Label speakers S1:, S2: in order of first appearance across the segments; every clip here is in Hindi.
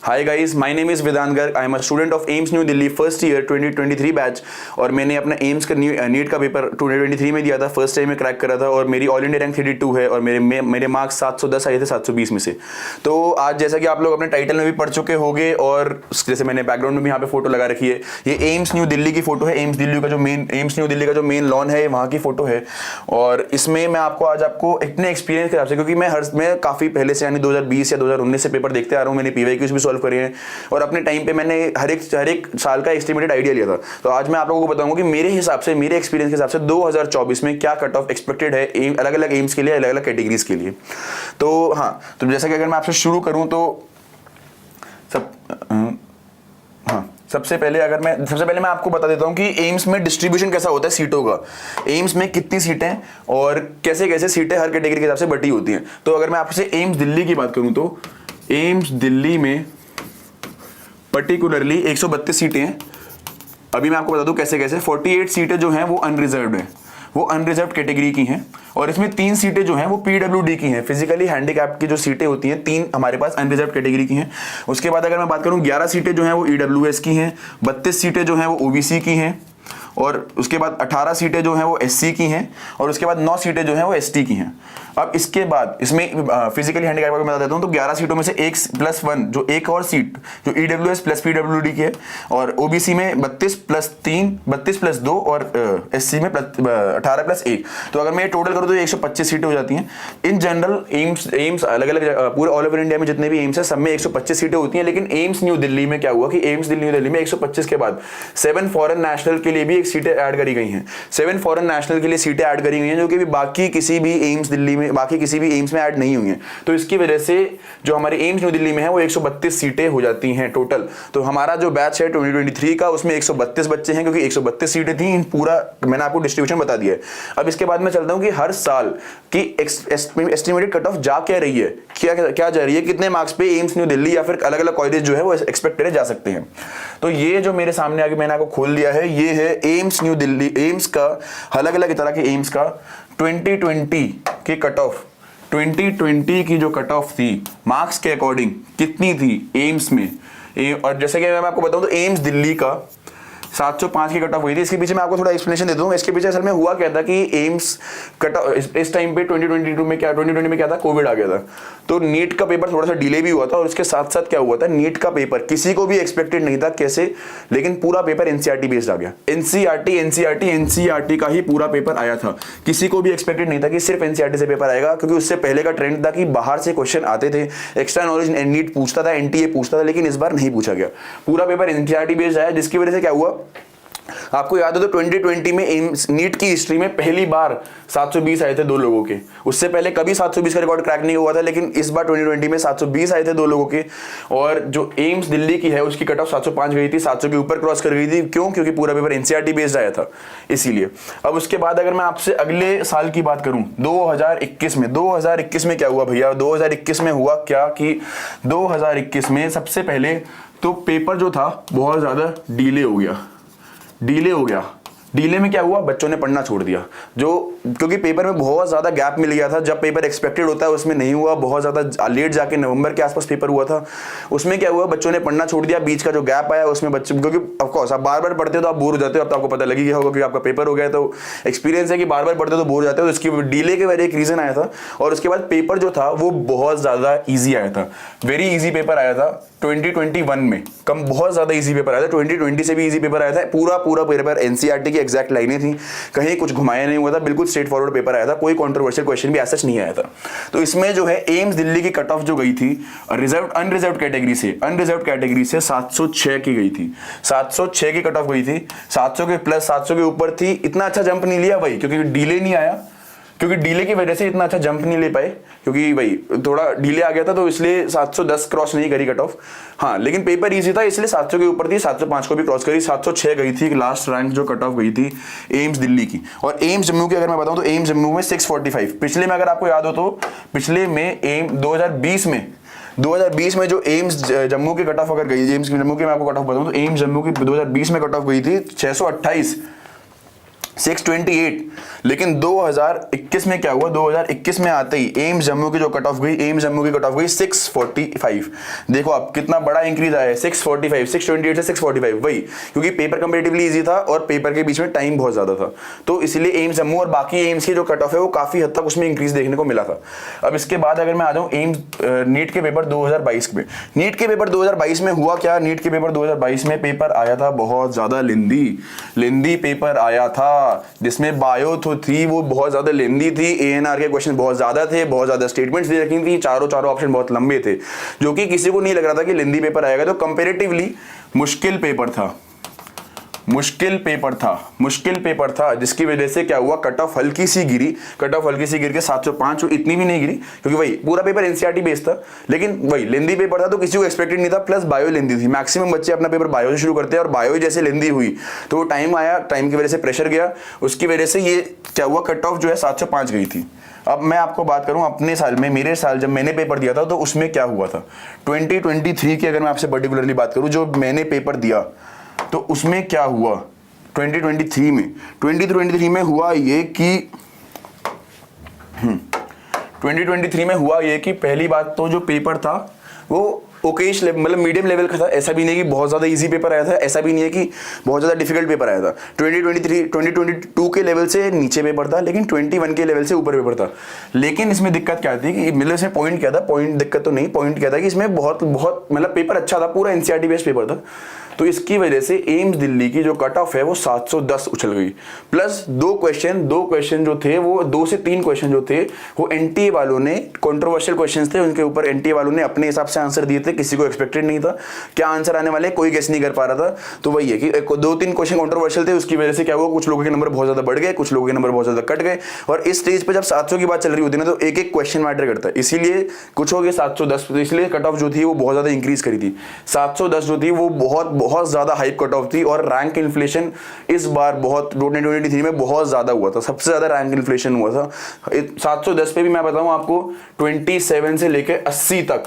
S1: Hi guys, my name is Vedant Garg. I am a student of AIIMS New Delhi first year 2023 batch और मैंने अपना एम्स का नीट का पेपर 2023 में दिया था। फर्स्ट टाइम में क्रैक करा था और मेरी ऑल इंडिया रैंक 32 है और मेरे मार्क्स 710 आए थे 720 में से। तो आज जैसा कि आप लोग अपने टाइटल में भी पढ़ चुके होंगे और जैसे मैंने बैकग्राउंड में भी यहाँ पे फोटो लगा रखी है, ये एम्स न्यू दिल्ली की फोटो है। एम्स न्यू दिल्ली का जो मेन लॉन है वहाँ की फोटो है। और इसमें मैं आपको आज अपने एक्सपीरियंस के हिसाब से, क्योंकि मैं काफ़ी पहले से यानी 2020 या 2019 से पेपर देखते आ रहा हूँ, मैंने पीवाईक्यूज भी सॉल्व करे हैं और अपने टाइम पे मैंने हर एक साल का एस्टिमेटेड आइडिया लिया था। तो आज मैं आप लोगों को बताऊंगा कि मेरे हिसाब से, मेरे एक्सपीरियंस के हिसाब से 2024 में क्या कट ऑफ एक्सपेक्टेड है अलग अलग एम्स के लिए, अलग अलग कैटेगरीज के लिए। तो हाँ, तो जैसा कि अगर मैं आपसे शुरू करूं तो सबसे पहले मैं आपको बता देता हूं कि एम्स में डिस्ट्रीब्यूशन कैसा होता है सीटों का। एम्स में कितनी सीटें और कैसे कैसे सीटें हर कैटेगरी के हिसाब से बटी होती हैं। तो अगर मैं आपसे एम्स दिल्ली की बात करूं तो एम्स दिल्ली में पर्टिकुलरली 132 सीटें हैं। अभी मैं आपको बता दूं कैसे कैसे 48 सीटें जो हैं वो अनरिजर्व्ड हैं, वो अनरिजर्व्ड कैटेगरी की हैं और इसमें 3 सीटें जो हैं वो पीडब्ल्यूडी की हैं, फिजिकली हैंडीकैप की जो सीटें होती हैं 3 हमारे पास अनरिजर्व्ड कैटेगरी की हैं। उसके बाद अगर मैं बात करूं 11 सीटें जो हैं वो ईडब्ल्यूएस की हैं, 32 सीटें जो हैं वो ओबीसी की हैं और उसके बाद 18 सीटें जो हैं वो एससी की हैं और उसके बाद 9 सीटें जो हैं वो एसटी की हैं। अब इसके बाद इसमें फिजिकली हैंडीकैप को मैं बता देता हूं तो 11 सीटों में से 1+1 जो एक और सीट जो ईडब्ल्यूएस प्लस पीडब्ल्यूडी की है और ओबीसी में 32+3 32+2 और एससी में 18+1। तो अगर मैं टोटल करूं तो 125 सीटें हो जाती हैं। इन जनरल एम्स अलग अलग पूरे ऑल ओवर इंडिया में जितने भी एम्स है सब में 125 सीटें होती हैं। लेकिन एम्स न्यू दिल्ली में क्या हुआ कि एम्स न्यू दिल्ली में 125 के बाद 7 फॉरेन नेशनल के लिए भी सीटें ऐड करी गई हैं। 7 फॉरेन नेशनल के लिए सीटें ऐड करी गई हैं जो कि बाकी किसी भी एम्स दिल्ली में, बाकी किसी भी एम्स में ऐड नहीं हुई हैं। तो इसकी वजह से जो हमारे एम्स न्यू दिल्ली में है वो 132 सीटें हो जाती हैं टोटल। तो हमारा जो बैच है 2023 का उसमें 132 बच्चे हैं क्योंकि 132 सीटें थी। पूरा मैंने आपको डिस्ट्रीब्यूशन बता दिया है। अब इसके बाद मैं चलता हूं कि हर साल की एस्टिमेटेड कट ऑफ जा क्या रही है, क्या जा रही है, कितने मार्क्स पे एम्स न्यू दिल्ली या फिर अलग अलग कॉलेज जो है वो एक्सपेक्ट करे जा सकते हैं। तो ये जो मेरे सामने आगे मैंने आपको खोल दिया है ये है एम्स न्यू दिल्ली, एम्स का अलग अलग तरह के एम्स का 2020 की कट ऑफ। 2020 की जो कट ऑफ थी मार्क्स के अकॉर्डिंग कितनी थी एम्स में, और जैसे कि मैं आपको बताऊं तो एम्स दिल्ली का 705 की कट ऑफ हुई थी। इसके पीछे मैं आपको थोड़ा एक्सप्लेनेशन देता हूँ। इसके पीछे असल में हुआ क्या था कि एम्स कट ऑफ इस टाइम पे 2020 में क्या था, कोविड आ गया था। तो नीट का पेपर थोड़ा सा डिले भी हुआ था और उसके साथ साथ क्या हुआ था, नीट का पेपर किसी को भी एक्सपेक्टेड नहीं था कैसे, लेकिन पूरा पेपर एनसीईआरटी बेस्ड आ गया। एनसीईआरटी का ही पूरा पेपर आया था। किसी को भी एक्सपेक्टेड नहीं था कि सिर्फ एनसीईआरटी से पेपर आएगा, क्योंकि उससे पहले का ट्रेंड था कि बाहर से क्वेश्चन आते थे, एक्स्ट्रा नॉलेज नीट पूछता था, एनटीए पूछता था, लेकिन इस बार नहीं पूछा गया। पूरा पेपर एनसीईआरटी बेस्ड आया, जिसकी वजह से क्या हुआ आपको याद हो तो 2020 में एम्स नीट की हिस्ट्री में पहली बार 720 आए थे 2 लोगों के। उससे पहले कभी 720 का रिकॉर्ड क्रैक नहीं हुआ था, लेकिन इस बार 2020 में 720 आए थे 2 लोगों के। और जो एम्स दिल्ली की है उसकी कट ऑफ 705 गई थी, 700 के ऊपर क्रॉस कर गई थी। क्यों? क्योंकि पूरा पेपर एनसीईआरटी बेस्ड आया था, इसीलिए। अब उसके बाद अगर मैं आपसे अगले साल की बात करूं 2021 में क्या हुआ भैया, 2021 में हुआ क्या कि 2021 में सबसे पहले तो पेपर जो था बहुत ज्यादा डिले हो गया। डिले में क्या हुआ, बच्चों ने पढ़ना छोड़ दिया, क्योंकि पेपर में बहुत ज्यादा गैप मिल गया था। जब पेपर एक्सपेक्टेड होता है उसमें नहीं हुआ, बहुत ज्यादा लेट जाके नवंबर के आसपास पेपर हुआ था। उसमें क्या हुआ, बच्चों ने पढ़ना छोड़ दिया। बीच का जो गैप आया उसमें बच्चे, क्योंकि ऑफकोर्स आप बार बार पढ़ते हो तो आप बोर हो जाते हो। अब तो आपको पता लगी गया होगा कि आपका पेपर हो गया, तो एक्सपीरियंस है कि बार बार पढ़ते हो तो बोर हो जाते हो। इसकी डिले के वजह एक रीजन आया था। और उसके बाद पेपर जो था वो बहुत ज्यादा ईजी आया था, वेरी ईजी पेपर आया था 2021 में। बहुत ज्यादा ईजी पेपर आया था, 2020 से भी ईजी पेपर आया था। पूरा पेपर एनसीईआरटी की एग्जैक्ट लाइनें थी, कहीं कुछ घुमाया नहीं हुआ था, बिल्कुल स्ट्रेट फॉरवर्ड पेपर आया था, कोई कंट्रोवर्शियल क्वेश्चन भी ऐसा नहीं आया था। तो इसमें जो है एम्स दिल्ली की कट ऑफ जो गई थी अनरिजर्व्ड कैटेगरी से 706 की गई थी। 706 की कट ऑफ गई थी, 700 के प्लस 700 के ऊपर थी। इतना अच्छा जंप नहीं लिया भाई, क्योंकि डिले नहीं आया, क्योंकि डिले की वजह से इतना अच्छा जंप नहीं ले पाए, क्योंकि भाई थोड़ा डिले आ गया था, तो इसलिए 710 क्रॉस नहीं करी कट ऑफ। हाँ, लेकिन पेपर इजी था इसलिए 700 के ऊपर थी, 705 को भी क्रॉस करी, 706 गई थी लास्ट रैंक जो कट ऑफ गई थी एम्स दिल्ली की। और एम्स जम्मू की अगर मैं बताऊं तो एम्स जम्मू में 645। पिछले में अगर आपको याद हो तो पिछले में 2020 में जो एम्स जम्मू की कट ऑफ अगर गई, एम्स जम्मू की मैं आपको कट ऑफ बताऊं तो एम्स जम्मू की 2020 में कट ऑफ गई थी 628। 628, लेकिन 2021 में क्या हुआ, 2021 में आते ही एम्स जम्मू की जो कट ऑफ गई, एम्स जम्मू की कट ऑफ गई 645। देखो आप कितना बड़ा इंक्रीज आया है, 645, 628 से 645, वही क्योंकि पेपर कंपेरेटिवली इजी था और पेपर के बीच में टाइम बहुत ज्यादा था, तो इसलिए एम्स जम्मू और बाकी एम्स की जो कट ऑफ है वो काफी हद तक उसमें इंक्रीज देखने को मिला था। अब इसके बाद अगर मैं आ जाऊं एम्स नीट के पेपर 2022 में, नीट के पेपर 2022 में हुआ क्या, नीट के पेपर 2022 में पेपर आया था बहुत ज्यादा लेंदी पेपर आया था, जिसमें बायो तो थी वो बहुत ज्यादा लेंदी थी, एएनआर के क्वेश्चन बहुत ज्यादा थे, बहुत ज्यादा स्टेटमेंट्स दे रखी थी, चारों ऑप्शन बहुत लंबे थे, जो कि किसी को नहीं लग रहा था कि लेंदी पेपर आएगा। तो कंपैरेटिवली मुश्किल पेपर था, जिसकी वजह से क्या हुआ, कट ऑफ हल्की सी गिर के 705, इतनी भी नहीं गिरी क्योंकि वही पूरा पेपर एनसीईआरटी बेस्ड था, लेकिन वही लेंदी पेपर था तो किसी को एक्सपेक्टेड नहीं था, प्लस बायो लेंदी थी, मैक्सिमम बच्चे अपना पेपर बायो से शुरू करते हैं और बायो जैसे लेंदी हुई तो वो टाइम आया, टाइम की वजह से प्रेशर गया, उसकी वजह से ये क्या हुआ, कट ऑफ जो है 705 गई थी। अब मैं आपको बात करूं अपने साल में, मेरे साल जब मैंने पेपर दिया था तो उसमें क्या हुआ था, 2023 की अगर मैं आपसे पर्टिकुलरली बात करूं, जो मैंने पेपर दिया तो उसमें क्या हुआ 2023 में हुआ ये कि 2023 में हुआ ये कि पहली बात तो जो पेपर था वो ओकेश मतलब मीडियम लेवल का था, ऐसा भी नहीं कि बहुत ज़्यादा इजी पेपर आया था, ऐसा भी नहीं है कि बहुत ज़्यादा डिफिकल्ट पेपर आया था। 2022 के लेवल से नीचे पेपर था, लेकिन 21 के लेवल से ऊपर पेपर था। लेकिन इसमें दिक्कत क्या थी कि मतलब इसमें पॉइंट क्या था, दिक्कत तो नहीं, पॉइंट क्या था कि इसमें बहुत मतलब पेपर अच्छा था, पूरा एनसीईआरटी बेस्ड पेपर था, तो इसकी वजह से एम्स दिल्ली की जो कट ऑफ है वो 710 उछल गई, प्लस दो क्वेश्चन जो थे वो 2 से 3 क्वेश्चन जो थे वो एनटीए वालों ने, कंट्रोवर्शियल क्वेश्चंस थे, उनके ऊपर एनटीए वालों ने अपने हिसाब से आंसर दिए थे, किसी को एक्सपेक्टेड नहीं था क्या आंसर आने वाले, कोई गेस नहीं कर पा रहा था। तो वही है कि 2-3 क्वेश्चन कंट्रोवर्शियल थे, उसकी वजह से क्या हुआ, कुछ लोगों के नंबर बहुत ज्यादा बढ़ गए, कुछ लोगों के नंबर बहुत ज्यादा कट गए, और इस स्टेज पर जब 700 की बात चल रही होती है ना, तो एक एक क्वेश्चन मैटर करता है, इसीलिए कुछ हो गया 710, तो इसलिए कट ऑफ जो थी वो बहुत ज्यादा इंक्रीज करी थी। 710 जो थी वो बहुत ज्यादा हाइप कट ऑफ थी, और रैंक इन्फ्लेशन इस बार बहुत 2023 में बहुत ज्यादा हुआ था, सबसे ज्यादा रैंक इन्फ्लेशन हुआ था। 710 पे भी मैं बताऊं आपको 27 से लेके 80 तक,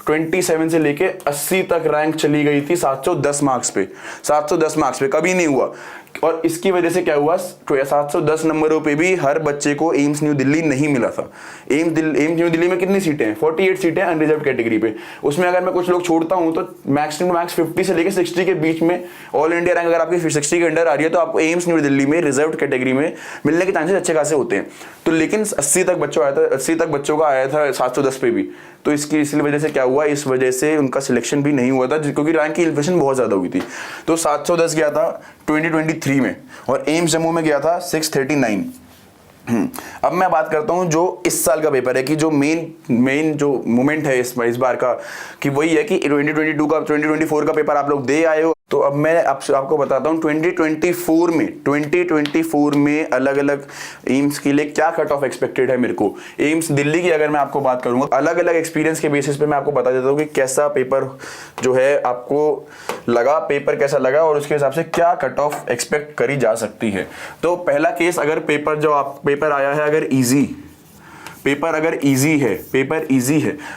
S1: 27 से लेके 80 तक रैंक चली गई थी 710 मार्क्स पे, 710 मार्क्स पे कभी नहीं हुआ। और इसकी वजह से क्या हुआ, 710 नंबरों पे भी हर बच्चे को एम्स न्यू दिल्ली नहीं मिला था। एम्स न्यू दिल्ली में कितनी सीटें हैं, 48 सीटें अनरिजर्व कैटेगरी पे, उसमें अगर मैं कुछ लोग छोड़ता हूं तो मैक्स 50 से लेके 60 के बीच में ऑल इंडिया रैंक अगर आपकी 60 के अंडर आ रही है तो आपको एम्स न्यू दिल्ली में रिजर्व कैटेगरी में मिलने के चांसेस अच्छे खासे होते हैं। तो लेकिन 80 तक बच्चों का आया था 710 पे भी, तो इसलिए वजह से क्या हुआ, इस वजह से उनका सिलेक्शन भी नहीं हुआ था क्योंकि रैंक की इन्फ्लेशन बहुत ज्यादा हुई थी। तो 710 गया था 2023 में, और एम्स जम्मू में गया था 639। अब मैं बात करता हूं जो इस साल का पेपर है, कि जो मेन जो मोमेंट है इस बार का, कि वही है कि 2024 का पेपर आप लोग दे आए हो। तो अब मैं आपको बताता हूं 2024 में अलग अलग एम्स के लिए क्या कट ऑफ एक्सपेक्टेड है मेरे को। एम्स दिल्ली की अगर मैं आपको बात करूंगा, अलग अलग एक्सपीरियंस के बेसिस पे मैं आपको बता देता हूं कि कैसा पेपर जो है आपको लगा, पेपर कैसा लगा, और उसके हिसाब से क्या कट ऑफ एक्सपेक्ट करी जा सकती है। तो पहला केस, अगर पेपर आया है अगर इजी है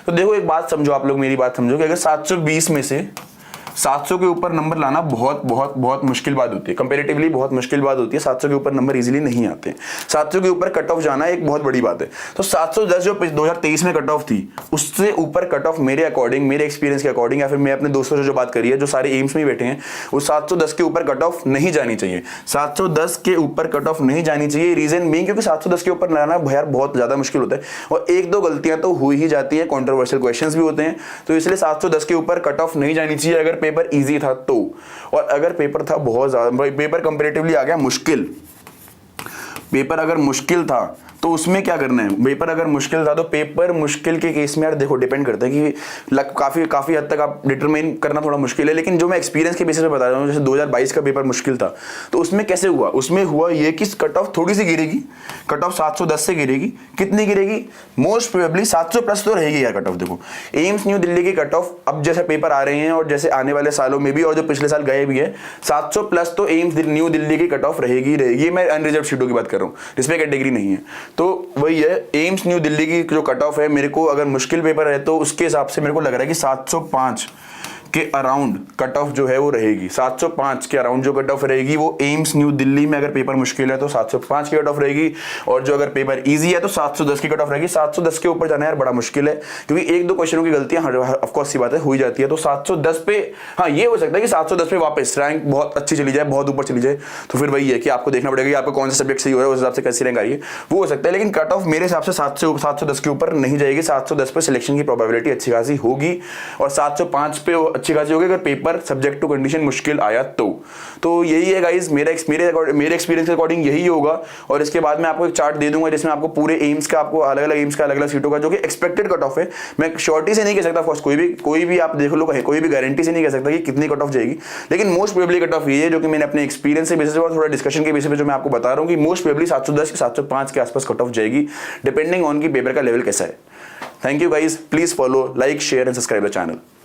S1: तो देखो एक बात समझो, आप लोग मेरी बात समझो कि अगर 720 में से 700 के ऊपर नंबर लाना बहुत मुश्किल बात होती है, कंपैरेटिवली बहुत मुश्किल बात होती है। 700 के ऊपर नंबर इजीली नहीं आते, 700 के ऊपर कट ऑफ जाना एक बहुत बड़ी बात है। तो 710 जो 2023 में कट ऑफ थी, उससे ऊपर कट ऑफ मेरे अकॉर्डिंग, मेरे एक्सपीरियंस के अकॉर्डिंग, या फिर मैं अपने दोस्तों से जो बात करी है जो सारे एम्स में बैठे हैं, वो 710 के ऊपर कट ऑफ नहीं जानी चाहिए। 710 के ऊपर कट ऑफ नहीं जानी चाहिए, रीजन मेन क्योंकि 710 के ऊपर लाना यार बहुत ज्यादा मुश्किल होता है, और एक दो गलतियां तो हो ही जाती है, कॉन्ट्रोवर्शियल क्वेश्चंस भी होते हैं, तो इसलिए 710 के ऊपर कट ऑफ नहीं जानी चाहिए अगर पेपर इजी था तो। और अगर पेपर था बहुत ज्यादा, पेपर कंपैरेटिवली आ गया मुश्किल, पेपर अगर मुश्किल था तो उसमें क्या करना है। पेपर अगर मुश्किल था तो पेपर मुश्किल के केस में यार देखो डिपेंड करता है कि काफी हद तक आप डिटरमाइन करना थोड़ा मुश्किल है, लेकिन जो मैं एक्सपीरियंस के बेसिस पे बता रहा हूँ, जैसे 2022 का पेपर मुश्किल था तो उसमें कैसे हुआ, उसमें हुआ ये कि कट ऑफ थोड़ी सी गिरेगी, कट ऑफ 710 से गिरेगी, कितनी गिरेगी, मोस्ट प्रोबेबली 700 प्लस तो रहेगी यार कट ऑफ। देखो एम्स न्यू दिल्ली की कट ऑफ अब जैसे पेपर आ रहे हैं और जैसे आने वाले सालों में भी, और जो पिछले साल गए भी है, 700 प्लस तो एम्स न्यू दिल्ली की कट ऑफ रहेगी। मैं अनरिजर्व सीटों की बात कर रहा हूँ जिसमें कैटेगरी नहीं है, तो वही है एम्स न्यू दिल्ली की जो कट ऑफ है, मेरे को अगर मुश्किल पेपर है तो उसके हिसाब से मेरे को लग रहा है कि के अराउंड कट ऑफ जो है वो रहेगी, 705 के अराउंड जो कट ऑफ रहेगी वो एम्स न्यू दिल्ली में अगर पेपर मुश्किल है तो 705 की कट ऑफ रहेगी, और जो अगर पेपर इजी है तो 710 की कट ऑफ रहेगी। 710 के ऊपर जाना यार बड़ा मुश्किल है, क्योंकि एक दो क्वेश्चनों की गलतियां ऑफ कोर्स सी बात है हो ही जाती है। तो 710 पे हाँ ये हो सकता है कि 710 पे वापस रैंक बहुत अच्छी चली जाए, बहुत ऊपर चली जाए, तो फिर वही है कि आपको देखना पड़ेगा कि आपको कौन सा सब्जेक्ट सही हो रहा है, उस हिसाब से कैसी रैंक आ रही है, वो हो सकता है। लेकिन कट ऑफ मेरे हिसाब से 710 के ऊपर नहीं जाएगी। 710 पे सिलेक्शन की प्रोबेबिलिटी अच्छी खासी होगी, और 705 पे अच्छी खासी होगी अगर पेपर सब्जेक्ट टू कंडीशन मुश्किल आया तो यही है गाइस, मेरे एक्सपीरियंस के अकॉर्डिंग यही होगा। और इसके बाद मैं आपको एक चार्ट दे दूंगा जिसमें आपको पूरे एम्स का, आपको अलग अलग एम्स का, अलग अलग सीटों का जो कि एक्सपेक्टेड कट ऑफ है, मैं श्योरिटी से नहीं कह सकता, फर्स्ट कोई भी आप देख लो, कोई भी गारंटी से नहीं कह सकता कि कितनी कट ऑफ जाएगी, लेकिन मोस्ट प्रोबेबली कट ऑफ ये है जो कि मैंने अपने एक्सपीरियंस से बेसिस पर, थोड़ा डिस्कशन के बेसिस पे जो मैं आपको बता रहा हूँ कि मोस्ट प्रोबेबली 710 705 के आसपास कट ऑफ जाएगी, डिपेंडिंग ऑन की पेपर का लेवल कैसा है। Thank you guys, please follow, like, share and subscribe the channel.